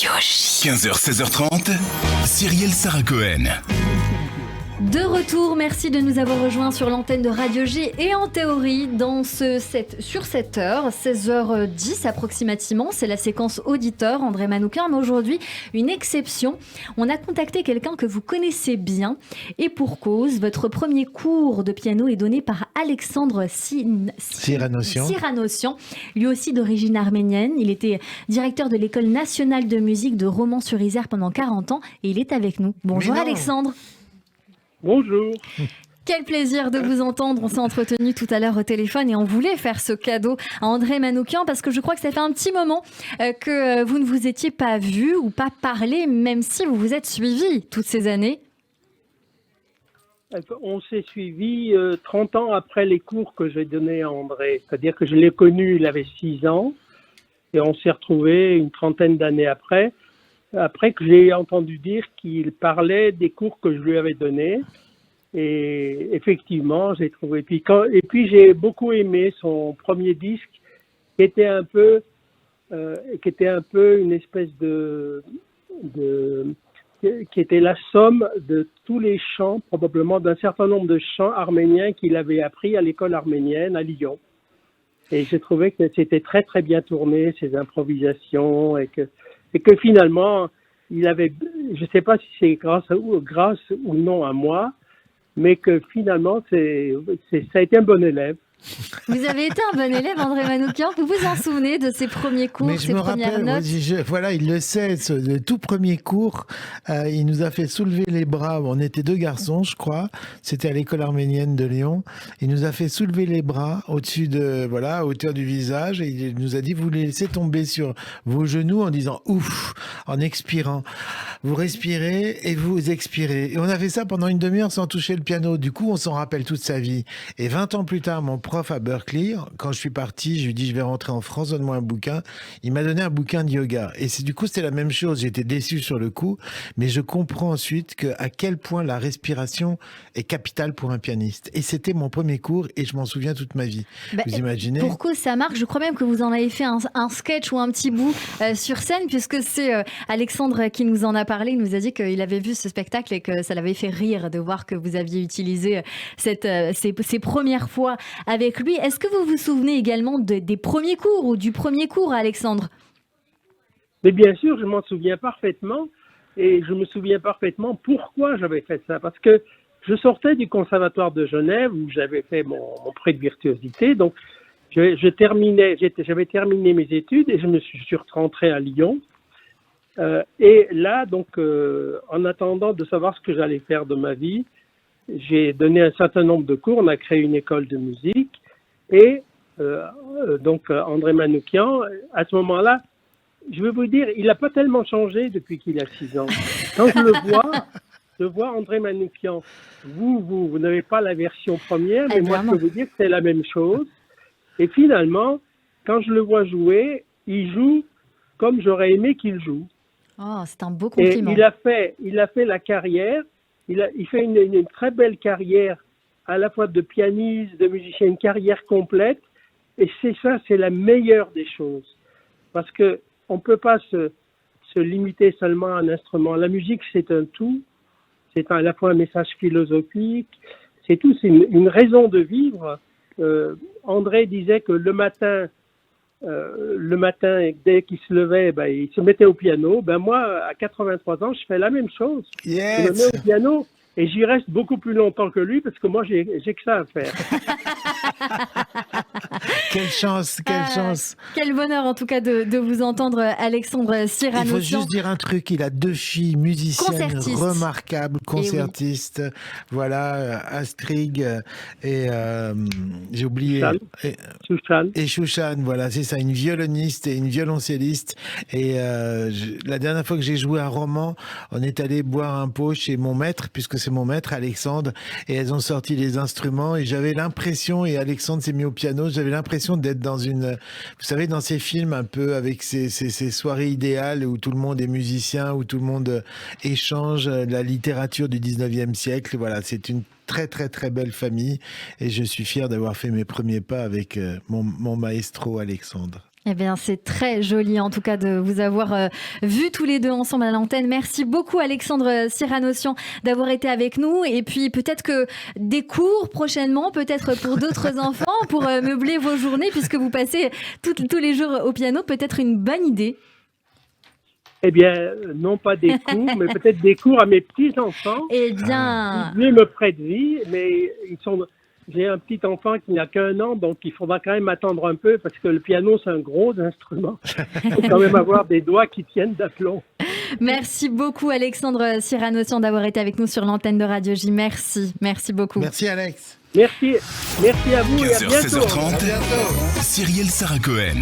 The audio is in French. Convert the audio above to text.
15h, 16h30, Cyrielle Sarah Cohen. De retour, merci de nous avoir rejoints sur l'antenne de Radio J et en théorie sur 7 heures, 16h10 approximativement, c'est la séquence auditeur, André Manoukian, mais aujourd'hui une exception, on a contacté quelqu'un que vous connaissez bien et pour cause, votre premier cours de piano est donné par Alexandre Siranossian, lui aussi d'origine arménienne, il était directeur de l'école nationale de musique de Romans-sur-Isère pendant 40 ans et il est avec nous. Bonjour Alexandre. Bonjour. Quel plaisir de vous entendre. On s'est entretenu tout à l'heure au téléphone et on voulait faire ce cadeau à André Manoukian parce que je crois que ça fait un petit moment que vous ne vous étiez pas vu ou pas parlé, même si vous vous êtes suivis toutes ces années. On s'est suivis 30 ans après les cours que j'ai donnés à André. C'est-à-dire que je l'ai connu, il avait 6 ans et on s'est retrouvés une trentaine d'années après que j'ai entendu dire qu'il parlait des cours que je lui avais donnés. Et effectivement, j'ai trouvé. Et puis j'ai beaucoup aimé son premier disque, qui était un peu une espèce qui était la somme de tous les chants, probablement d'un certain nombre de chants arméniens qu'il avait appris à l'école arménienne à Lyon. Et j'ai trouvé que c'était très très bien tourné, ces improvisations, et que finalement, il avait, je ne sais pas si c'est grâce ou non à moi, mais que finalement, ça a été un bon élève. Vous avez été un bon élève, André Manoukian. Vous vous en souvenez de ses premiers cours, ses premières notes? Voilà, il le sait, le tout premier cours, il nous a fait soulever les bras. On était 2 garçons, je crois. C'était à l'école arménienne de Lyon. Il nous a fait soulever les bras au-dessus à hauteur du visage. Et il nous a dit, vous les laissez tomber sur vos genoux en disant ouf, en expirant. Vous respirez et vous expirez. Et on a fait ça pendant une demi-heure sans toucher le piano. Du coup, on s'en rappelle toute sa vie. Et 20 ans plus tard, mon prof à Berkeley, quand je suis parti, je lui ai dit je vais rentrer en France, donne-moi un bouquin. Il m'a donné un bouquin de yoga. Et c'était la même chose. J'étais déçu sur le coup, mais je comprends ensuite à quel point la respiration est capitale pour un pianiste. Et c'était mon premier cours et je m'en souviens toute ma vie. Vous imaginez? Pour cause, ça marque. Je crois même que vous en avez fait un sketch ou un petit bout sur scène, puisque c'est Alexandre qui nous en a parlé. Il nous a dit qu'il avait vu ce spectacle et que ça l'avait fait rire de voir que vous aviez utilisé ces premières fois avec lui. Est-ce que vous vous souvenez également des premiers cours ou du premier cours, Alexandre? Mais bien sûr, je m'en souviens parfaitement et je me souviens parfaitement pourquoi j'avais fait ça. Parce que je sortais du conservatoire de Genève où j'avais fait mon pré de virtuosité. Donc, j'avais terminé mes études et je me suis rentré à Lyon. Et là, donc, en attendant de savoir ce que j'allais faire de ma vie, j'ai donné un certain nombre de cours. On a créé une école de musique et donc André Manoukian, à ce moment-là, je veux vous dire, il n'a pas tellement changé depuis qu'il a 6 ans. Quand je vois André Manoukian, vous n'avez pas la version première, mais moi je peux vous dire que c'est la même chose. Et finalement, quand je le vois jouer, il joue comme j'aurais aimé qu'il joue. Oh, c'est un beau compliment. Et il a fait la carrière. Il fait une très belle carrière, à la fois de pianiste, de musicien, une carrière complète. Et c'est la meilleure des choses. Parce que on peut pas se limiter seulement à un instrument. La musique, c'est un tout. C'est à la fois un message philosophique. C'est tout. C'est une raison de vivre. André disait que le matin, dès qu'il se levait, il se mettait au piano. Moi, à 83 ans, je fais la même chose. Yes. Je me mets au piano et j'y reste beaucoup plus longtemps que lui parce que moi, j'ai que ça à faire. Quelle chance. Quel bonheur en tout cas de vous entendre, Alexandre Siranossian. Il faut juste dire un truc, il a 2 filles musiciennes remarquables, concertistes. Voilà, Astrid et j'ai oublié. Et Chouchan, voilà, c'est ça, une violoniste et une violoncelliste. Et la dernière fois que j'ai joué un roman, on est allé boire un pot chez mon maître, puisque c'est mon maître, Alexandre, et elles ont sorti les instruments et j'avais l'impression, et Alexandre s'est mis au piano, j'avais l'impression d'être dans vous savez, dans ces films un peu avec ces soirées idéales où tout le monde est musicien, où tout le monde échange la littérature du 19e siècle. Voilà, c'est une très très très belle famille et je suis fier d'avoir fait mes premiers pas avec mon maestro Alexandre. Eh bien, c'est très joli en tout cas de vous avoir vus tous les deux ensemble à l'antenne. Merci beaucoup Alexandre Siranossian d'avoir été avec nous. Et puis peut-être que des cours prochainement, peut-être pour d'autres enfants, pour meubler vos journées, puisque vous passez tous les jours au piano, peut-être une bonne idée. Eh bien, non pas des cours, mais peut-être des cours à mes petits-enfants. Eh bien... Ils me prêtent vie, mais j'ai un petit enfant qui n'a qu'1 an, donc il faudra quand même attendre un peu parce que le piano, c'est un gros instrument. Il faut quand même avoir des doigts qui tiennent d'aplomb. Merci beaucoup Alexandre Siranossian d'avoir été avec nous sur l'antenne de Radio J. Merci beaucoup. Merci Alex. Merci à vous et à 15h, bientôt. 16h30, Cyrielle Sarah Cohen.